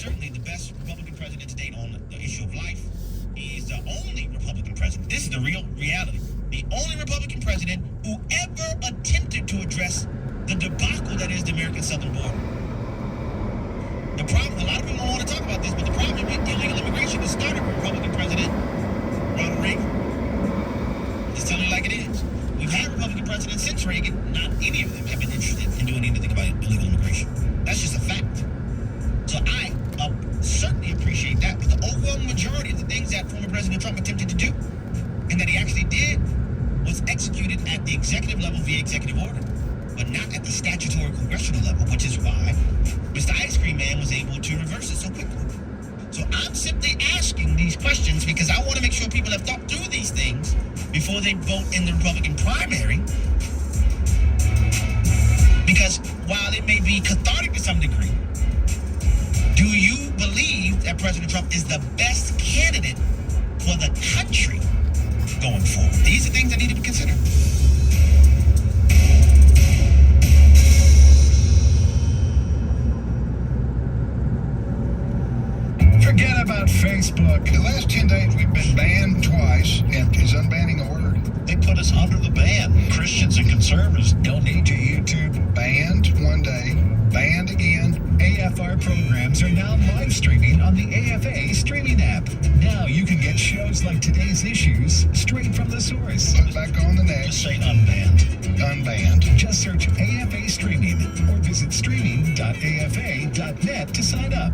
certainly the best Republican president to date on the issue of life. He is the only Republican president. This is the real reality. The only Republican president who ever attempted to address the debacle that is the American southern border. The problem, a lot of people don't want to talk about this, but the problem with illegal immigration is started with Republican President Ronald Reagan. Just telling you like it is. We've had Republican presidents since Reagan. Not any of them have been interested in doing anything about illegal immigration. That's just a fact. So I certainly appreciate that. But the overwhelming majority of the things that former President Trump attempted to do, and that he actually did, was executed at the executive level via executive order, but not at the statutory congressional level, which is why Mr. Ice Cream Man was able to reverse it so quickly. So I'm simply asking these questions because I want to make sure people have thought through these things before they vote in the Republican primary. Because while it may be cathartic to some degree, do you believe that President Trump is the best candidate for the country going forward? These are things that need to be considered. Forget about Facebook. The last 10 days we've been banned twice, and is unbanning a word? They put us under the ban. Christians and conservatives don't need to. YouTube banned one day, banned again. AFR programs are now live streaming on the AFA streaming app. Now you can get shows like today's issues straight from the source. Put back on the next. Just say unbanned. Unbanned. Just search AFA streaming or visit streaming.afa.net to sign up.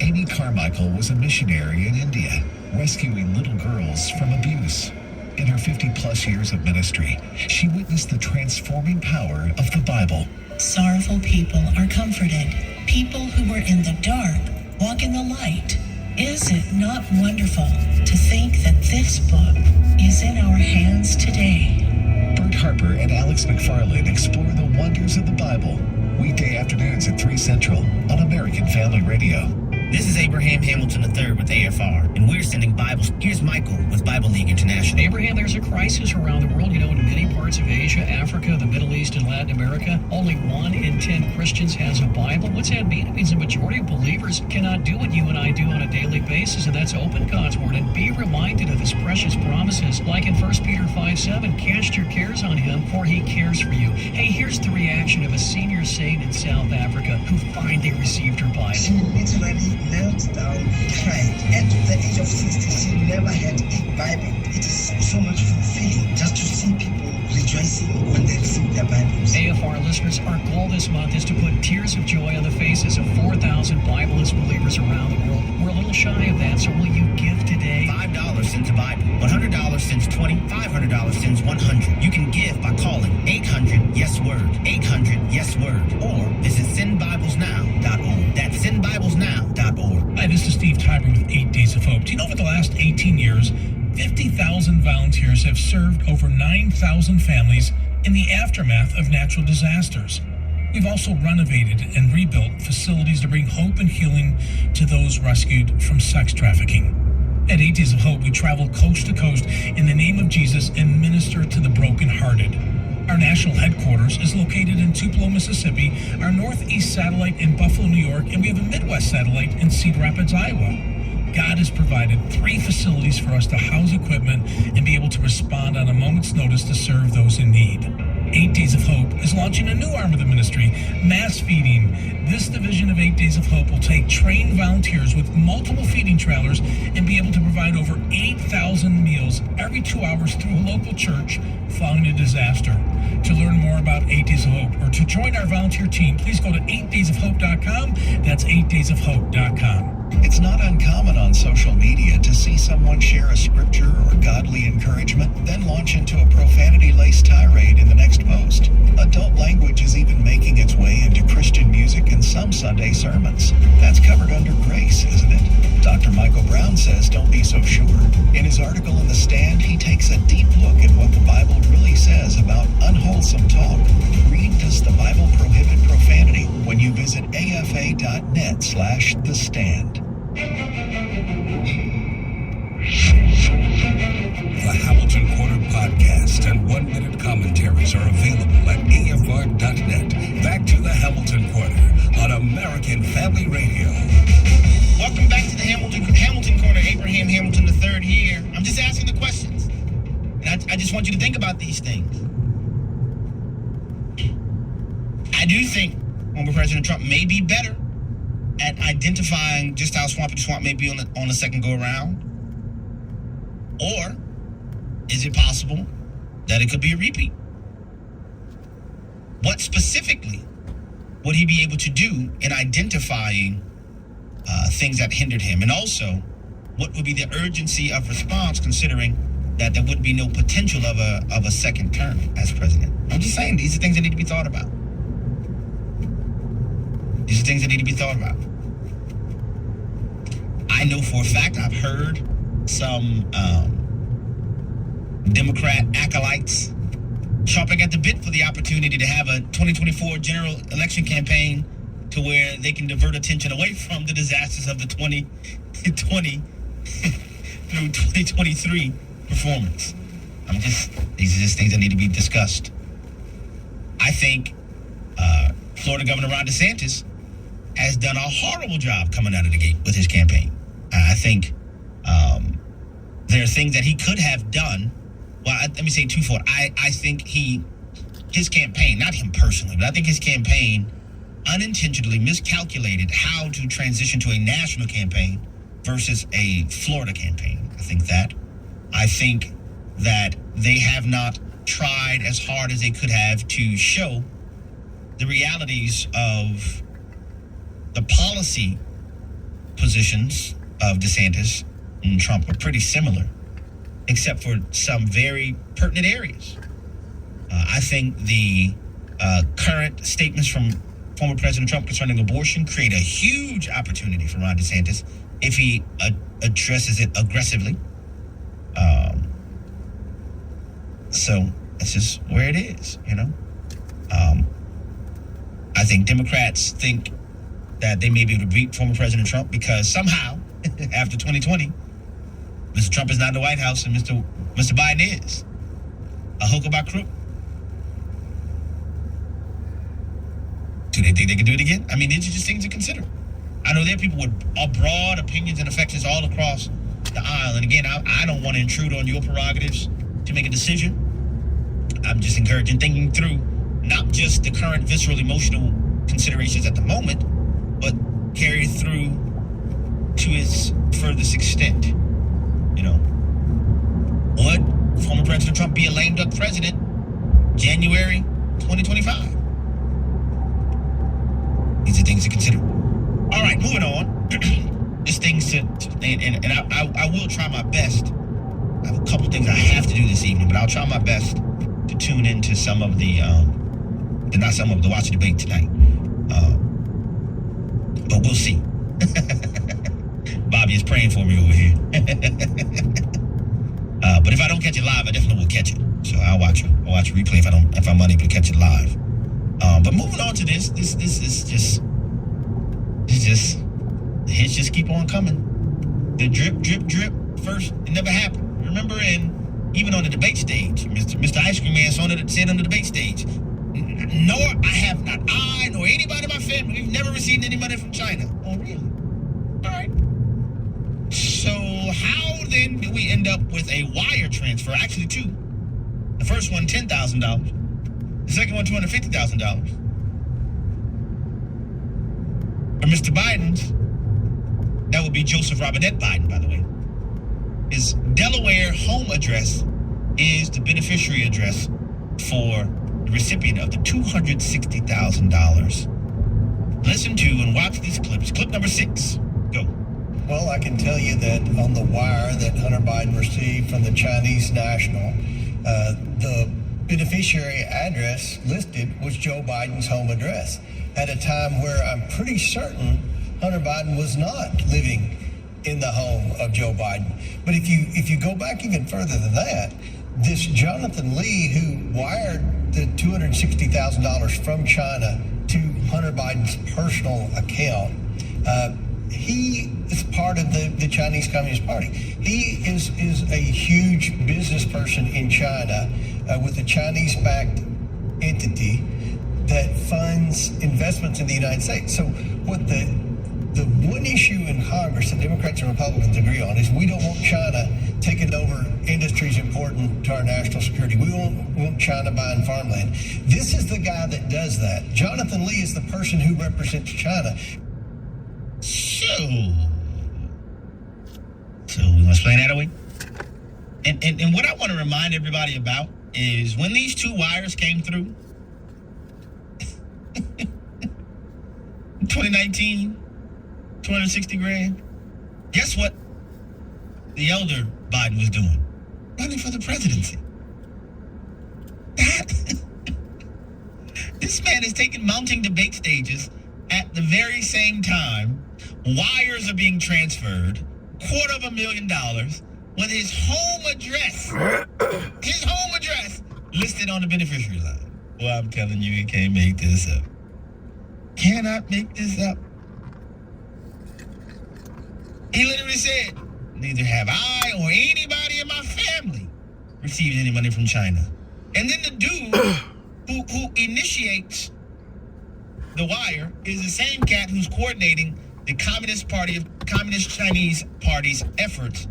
Amy Carmichael was a missionary in India, rescuing little girls from abuse. In her 50-plus years of ministry, she witnessed the transforming power of the Bible. Sorrowful people are comforted. People who were in the dark walk in the light. Is it not wonderful to think that this book is in our hands today? Bert Harper and Alex McFarland explore the wonders of the Bible. Weekday afternoons at 3 Central on American Family Radio. This is Abraham Hamilton III with AFR, and we're sending Bibles. Here's Michael with Bible League International. Abraham, there's a crisis around the world. You know, in many parts of Asia, Africa, the Middle East, and Latin America, only 1 in 10 Christians has a Bible. What's that mean? It means the majority of believers cannot do what you and I do on a daily basis, and that's open God's Word and be reminded of His precious promises. Like in 1 Peter 5:7, cast your cares on Him, for He cares for you. Hey, here's the reaction of a senior saint in South Africa who finally received her Bible. She literally knelt down, cried. At the age of 60, she never had a Bible. It is so much fulfilling just to see people rejoicing when they receive their Bibles. AFR listeners, our goal this month is to put tears of joy on the faces of 4,000 Bibleless believers around the world. We're a little shy of that, so will you give today? $5 sends a Bible. $100 sends 20. $500 sends 100. You can give by calling 800-YES-WORD. 800-YES-WORD. Or visit sendbiblesnow.org. That's sendbiblesnow.org. Hi, this is Steve Tyber with 8 Days of Hope. Do you know over the last 18 years, 50,000 volunteers have served over 9,000 families in the aftermath of natural disasters. We've also renovated and rebuilt facilities to bring hope and healing to those rescued from sex trafficking. At 8 Days of Hope, we travel coast to coast in the name of Jesus and minister to the brokenhearted. Our national headquarters is located in Tupelo, Mississippi, our Northeast satellite in Buffalo, New York, and we have a Midwest satellite in Cedar Rapids, Iowa. God has provided 3 facilities for us to house equipment and be able to respond on a moment's notice to serve those in need. 8 Days of Hope is launching a new arm of the ministry, mass feeding. This division of 8 Days of Hope will take trained volunteers with multiple feeding trailers and be able to provide over 8,000 meals every 2 hours through a local church following a disaster. To learn more about 8 Days of Hope or to join our volunteer team, please go to 8daysofhope.com. That's 8daysofhope.com. It's not uncommon on social media to see someone share a scripture or godly encouragement, then launch into a profanity-laced tirade in the next post. Adult language is even making its way into Christian music and some Sunday sermons. That's covered under grace, isn't it? Dr. Michael Brown says don't be so sure. In his article in The Stand, he takes a deep look at what the Bible really says about unwholesome talk. Read Does the Bible Prohibit Profanity when you visit afa.net/thestand. The Hamilton Corner podcast and 1-minute commentaries are available at AFR.net. Back to the Hamilton Corner on American Family Radio. Welcome back to the Hamilton Corner. Abraham Hamilton III here. I'm just asking the questions. And I just want you to think about these things. I do think former President Trump may be better at identifying just how swampy the swamp may be on the second go around. Or is it possible that it could be a repeat? What specifically would he be able to do in identifying things that hindered him? And also, what would be the urgency of response, considering that there would be no potential of a second term as president? I'm just saying, these are things that need to be thought about. These are things that need to be thought about. I know for a fact I've heard some Democrat acolytes chomping at the bit for the opportunity to have a 2024 general election campaign to where they can divert attention away from the disasters of the 2020 through 2023 performance. These are just things that need to be discussed. I think Florida Governor Ron DeSantis has done a horrible job coming out of the gate with his campaign. I think there are things that he could have done. Well, let me say twofold. I think his campaign, not him personally, but I think his campaign unintentionally miscalculated how to transition to a national campaign versus a Florida campaign. I think that they have not tried as hard as they could have to show the realities of the policy positions of DeSantis and Trump are pretty similar, except for some very pertinent areas. I think the current statements from former President Trump concerning abortion create a huge opportunity for Ron DeSantis if he addresses it aggressively. So that's just where it is, you know. I think Democrats think that they may be able to beat former President Trump because somehow, after 2020, Mr. Trump is not in the White House and Mr. Biden is. A hook about crook. Do they think they can do it again? I mean, these are just things to consider. I know there are people with broad opinions and affections all across the aisle. And again, I don't want to intrude on your prerogatives to make a decision. I'm just encouraging thinking through not just the current visceral emotional considerations at the moment, but carry through to its furthest extent. You know, would former President Trump be a lame duck president January 2025? These are things to consider. All right, moving on. Just things to, and I will try my best. I have a couple things I have to do this evening, but I'll try my best to tune into some of the watch the debate tonight. But we'll see. Bobby is praying for me over here. But if I don't catch it live, I definitely will catch it. So I'll watch it. I'll watch a replay if I'm unable to catch it live. But moving on to this is just the hits just keep on coming. The drip. First, it never happened. Remember, even on the debate stage, Mr. Ice Cream Man said on the debate stage, not I nor anybody in my family, we've never received any money from China. Oh, really? All right. So how then do we end up with a wire transfer? Actually, two. The first one, $10,000. The second one, $250,000. For Mr. Biden's, that would be Joseph Robinette Biden, by the way. His Delaware home address is the beneficiary address for the recipient of the $260,000. Listen to and watch these clips. Clip number 6. Go. Well, I can tell you that on the wire that Hunter Biden received from the Chinese national, the beneficiary address listed was Joe Biden's home address at a time where I'm pretty certain Hunter Biden was not living in the home of Joe Biden. But if you go back even further than that, this Jonathan Lee, who wired the $260,000 from China to Hunter Biden's personal account, he is part of the Chinese Communist Party. He is a huge business person in China with a Chinese-backed entity that funds investments in the United States. So what the one issue in Congress that Democrats and Republicans agree on is we don't want China taking over industries important to our national security. We don't want China buying farmland. This is the guy that does that. Jonathan Lee is the person who represents China. So we must explain that away. And what I want to remind everybody about is when these two wires came through, 2019, 260 grand. Guess what the elder Biden was doing? Running for the presidency. This man is taking mounting debate stages at the very same time wires are being transferred, $250,000 with his home address listed on the beneficiary line. Well, I'm telling you, you can't make this up. Cannot make this up. He literally said, neither have I or anybody in my family received any money from China. And then the dude who initiates the wire is the same cat who's coordinating the Communist Chinese Party's efforts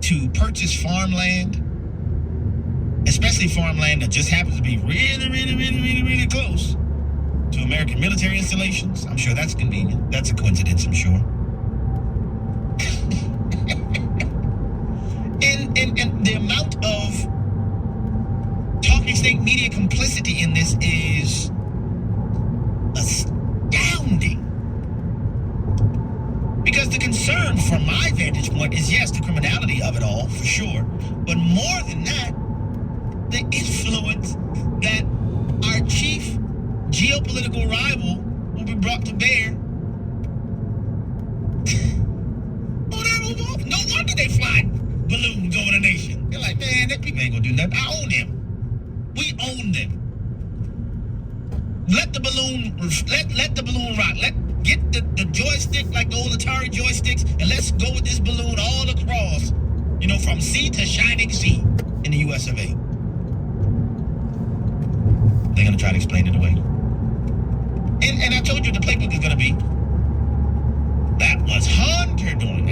to purchase farmland, especially farmland that just happens to be really close to American military installations. I'm sure that's convenient. That's a coincidence, I'm sure. And the amount of talking state media complicity in this is astounding. Because the concern from my vantage point is, yes, the criminality of it all, for sure. But more than that, the influence that our chief geopolitical rival will be brought to bear. No wonder they fly balloons over the nation. They're like, man, that people ain't gonna do nothing. I own them. We own them. Let the balloon rock. Get the joystick, like the old Atari joysticks, and let's go with this balloon all across, from sea to shining sea in the US of A. They're gonna try to explain it away. And I told you the playbook is gonna be, that was Hunter doing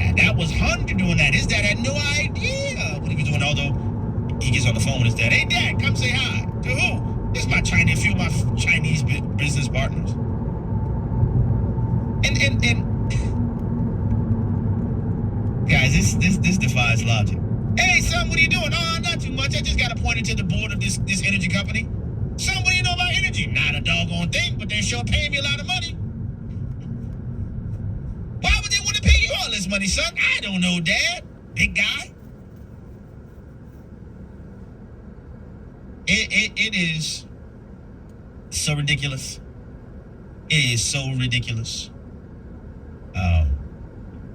that. His dad had no idea what he was doing, although he gets on the phone with his dad. Hey, Dad, come say hi. To who? This is a few of my Chinese business partners. And guys, this defies logic. Hey, son, what are you doing? Oh, not too much. I just got appointed to the board of this energy company. Son, what do you know about energy? Not a doggone thing, but they're sure paying me a lot of money. Why would they want to pay you all this money, son? I don't know, Dad. Big guy. It is so ridiculous. It is so ridiculous.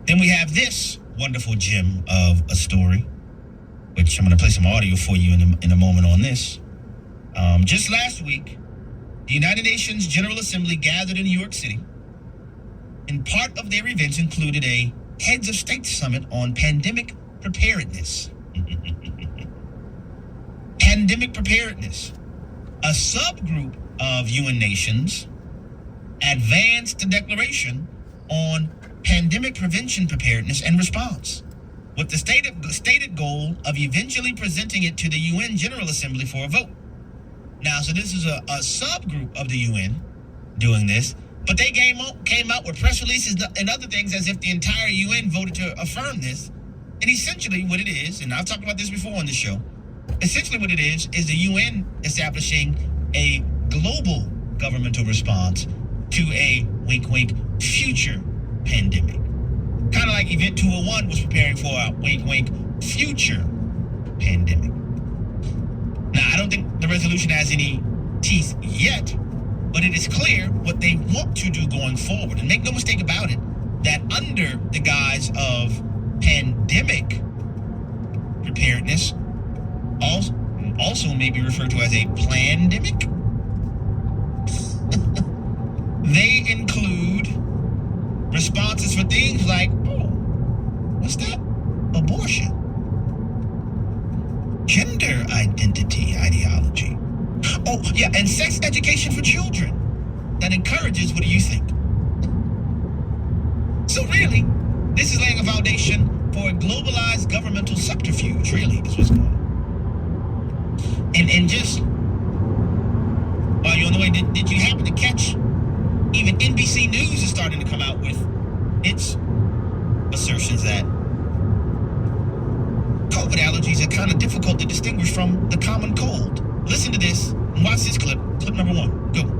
Then we have this wonderful gem of a story, which I'm going to play some audio for you in a moment on this. Just last week, the United Nations General Assembly gathered in New York City, and part of their events included a Heads of State Summit on pandemic preparedness. Pandemic preparedness. A subgroup of UN nations advanced a declaration on pandemic prevention, preparedness, and response, with the stated goal of eventually presenting it to the UN General Assembly for a vote. Now, so this is a subgroup of the UN doing this, but they came out with press releases and other things as if the entire UN voted to affirm this. And essentially what it is, and I've talked about this before on the show, essentially what it is the UN establishing a global governmental response to a wink future pandemic. Kind of like Event 201 was preparing for a wink future pandemic. Now, I don't think the resolution has any teeth yet, but it is clear what they want to do going forward. And make no mistake about it, that under the guise of pandemic preparedness, also may be referred to as a plandemic. They include responses stands for things like, oh, what's that? Abortion. Gender identity ideology. Oh, yeah, and sex education for children that encourages, what do you think? So really, this is laying a foundation for a globalized governmental subterfuge, really, is what's going on. And just, while you're on the way, did you happen to catch, even NBC News is starting to come out with its assertions that COVID allergies are kind of difficult to distinguish from the common cold. Listen to this and watch this clip. Clip number 1. Go.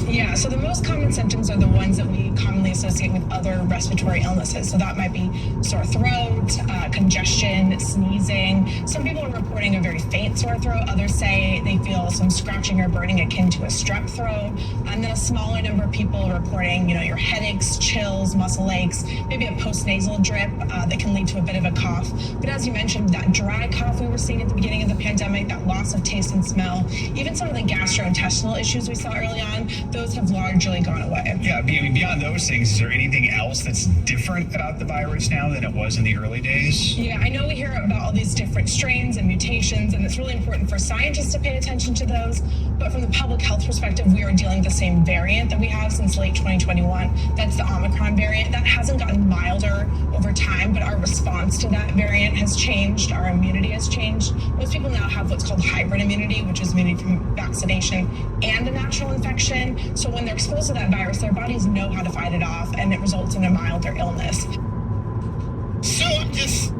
Yeah, so the most common symptoms are the ones that we commonly associate with other respiratory illnesses. So that might be sore throat, congestion, sneezing. Some people are reporting a very faint sore throat. Others say they feel some scratching or burning akin to a strep throat. And then a smaller number of people are reporting, your headaches, chills, muscle aches, maybe a postnasal drip that can lead to a bit of a cough. But as you mentioned, that dry cough we were seeing at the beginning of the pandemic, that loss of taste and smell, even some of the gastrointestinal issues we saw early on, those have largely gone away. Yeah, beyond those things, is there anything else that's different about the virus now than it was in the early days? Yeah, I know we hear about all these different strains and mutations, and it's really important for scientists to pay attention to those. But from the public health perspective, we are dealing with the same variant that we have since late 2021. That's the Omicron variant. That hasn't gotten milder over time, but our response to that variant has changed. Our immunity has changed. Most people now have what's called hybrid immunity, which is immunity from vaccination and a natural infection. So when they're exposed to that virus, their bodies know how to fight it off, and it results in a milder illness. So I'm just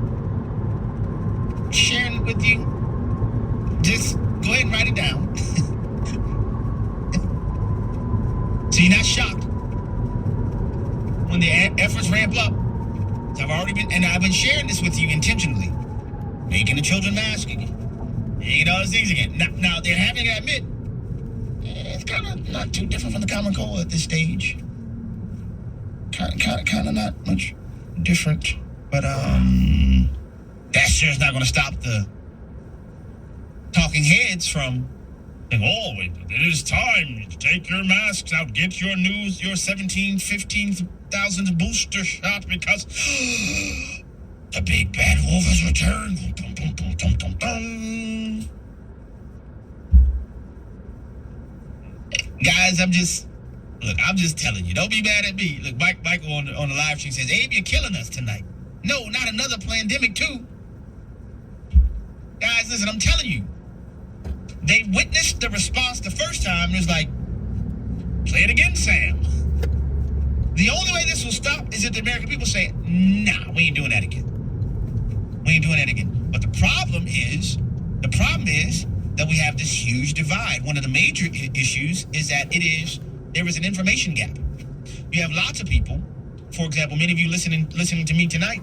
sharing with you. Just go ahead and write it down. So you're not shocked when the efforts ramp up. So I've been sharing this with you intentionally. Making the children mask again. Making all those things again. Now they're having to admit, it's kind of not too different from the common cold at this stage. Kind of not much different. But that sure is not going to stop the talking heads from saying, oh, it is time to take your masks out, get your 15,000 booster shot because the big bad wolf has returned. Dum, dum, dum, dum, dum, dum. Guys, I'm just telling you. Don't be mad at me. Look, Michael on the live stream says, Abe, you're killing us tonight. No, not another pandemic too. Guys, listen, I'm telling you. They witnessed the response the first time. It was like, play it again, Sam. The only way this will stop is if the American people say, nah, we ain't doing that again. We ain't doing that again. But the problem is that we have this huge divide. One of the major issues is that there is an information gap. You have lots of people, for example, many of you listening to me tonight,